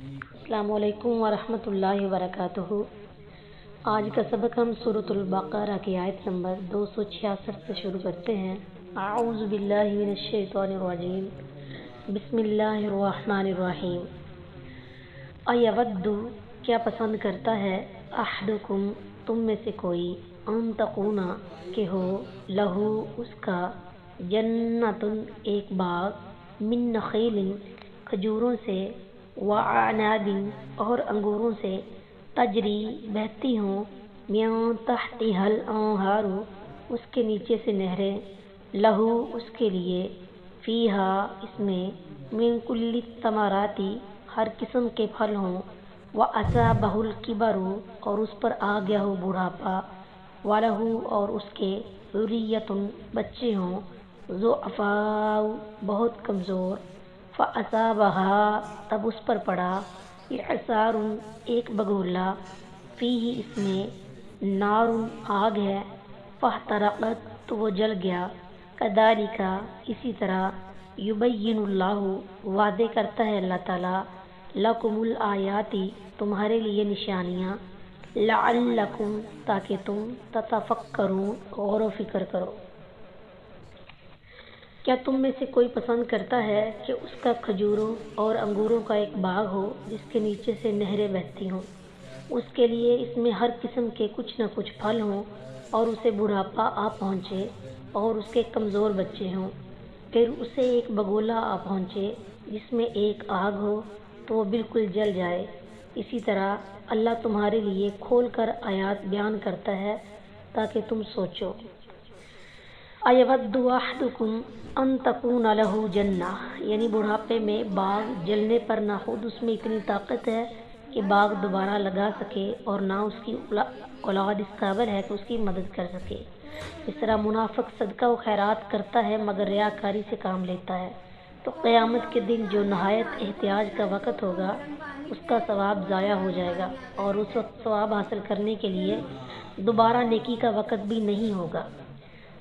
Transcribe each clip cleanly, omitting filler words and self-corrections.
السلام علیکم ورحمۃ اللہ وبرکاتہ۔ آج کا سبق ہم سورۃ البقرہ کی آیت نمبر 266 سے شروع کرتے ہیں۔ اعوذ باللہ من الشیطان الرجیم، بسم اللہ الرحمن الرحیم۔ ایود، کیا پسند کرتا ہے، احدکم، تم میں سے کوئی، ان تکون، کہ ہو، لہو، اس کا، جنت، ایک باغ، من نخیل، کھجوروں سے، وعناب، اور انگوروں سے، تجری، بہتی ہوں، من تحتها الانہار، اس کے نیچے سے نہریں، لہو، اس کے لیے، فیہا، اس میں، من کل الثمرات، ہر قسم کے پھل ہوں، واصابہ الکبر، اور اس پر آ گیا ہو بڑھاپا، ولہ، اور اس کے، ذریۃ، بچے ہوں، ضعفاء، بہت کمزور، فاصابہا، تب اس پر پڑا، اعصار، ایک بگولا، فیہ، اس میں، نار، آگ ہے، فاحترقت، تو وہ جل گیا، کذالک، اسی طرح، یبین اللہ، واضح کرتا ہے اللہ تعالیٰ، لکم الآیات، تمہارے لیے نشانیاں، لعلکم، تاکہ تم، تتفکرون، غور و فکر کرو۔ کیا تم میں سے کوئی پسند کرتا ہے کہ اس کا کھجوروں اور انگوروں کا ایک باغ ہو جس کے نیچے سے نہریں بہتی ہوں، اس کے لیے اس میں ہر قسم کے کچھ نہ کچھ پھل ہوں، اور اسے بڑھاپا آ پہنچے اور اس کے کمزور بچے ہوں، پھر اسے ایک بگولا آ پہنچے جس میں ایک آگ ہو تو وہ بالکل جل جائے۔ اسی طرح اللہ تمہارے لیے کھول کر آیات بیان کرتا ہے تاکہ تم سوچو۔ ایود احدکم ان تکون لہ جنہ، یعنی بڑھاپے میں باغ جلنے پر نہ خود اس میں اتنی طاقت ہے کہ باغ دوبارہ لگا سکے اور نہ اس کی اولاد اس قابل ہے کہ اس کی مدد کر سکے۔ اس طرح منافق صدقہ و خیرات کرتا ہے مگر ریاکاری سے کام لیتا ہے، تو قیامت کے دن جو نہایت احتیاج کا وقت ہوگا اس کا ثواب ضائع ہو جائے گا، اور اس وقت ثواب حاصل کرنے کے لیے دوبارہ نیکی کا وقت بھی نہیں ہوگا۔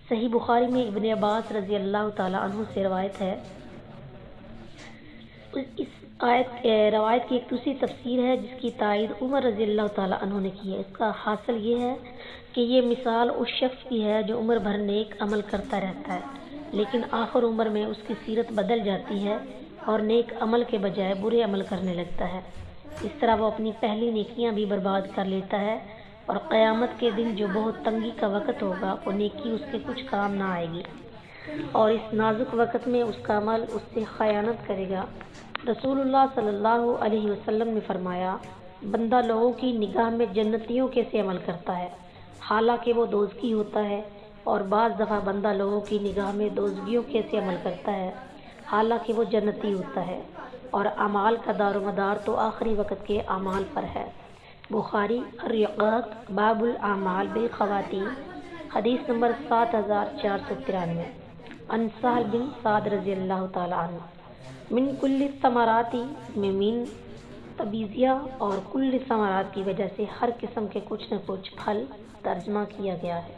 صحیح بخاری میں ابن عباس رضی اللہ تعالیٰ عنہ سے روایت ہے۔ اس روایت کی ایک دوسری تفسیر ہے جس کی تائید عمر رضی اللہ تعالیٰ عنہ نے کی ہے۔ اس کا حاصل یہ ہے کہ یہ مثال اس شخص کی ہے جو عمر بھر نیک عمل کرتا رہتا ہے، لیکن آخر عمر میں اس کی سیرت بدل جاتی ہے اور نیک عمل کے بجائے برے عمل کرنے لگتا ہے۔ اس طرح وہ اپنی پہلی نیکیاں بھی برباد کر لیتا ہے، اور قیامت کے دن جو بہت تنگی کا وقت ہوگا وہ نیکی اس کے کچھ کام نہ آئے گی، اور اس نازک وقت میں اس کا عمل اس سے خیانت کرے گا۔ رسول اللہ صلی اللہ علیہ وسلم نے فرمایا، بندہ لوگوں کی نگاہ میں جنتیوں کے سے عمل کرتا ہے حالانکہ وہ دوزخی ہوتا ہے، اور بعض دفعہ بندہ لوگوں کی نگاہ میں دوزخیوں کے سے عمل کرتا ہے حالانکہ وہ جنتی ہوتا ہے، اور اعمال کا دار و مدار تو آخری وقت کے اعمال پر ہے۔ بخاری الرقاق، باب الاعمال بالخواتیم، حدیث نمبر 7493۔ عن سہل بن سعد رضی اللہ تعالیٰ عنہ، من کل الثمرات، میں من تبعیضیہ اور کل ثمرات کی وجہ سے ہر قسم کے کچھ نہ کچھ پھل ترجمہ کیا گیا ہے۔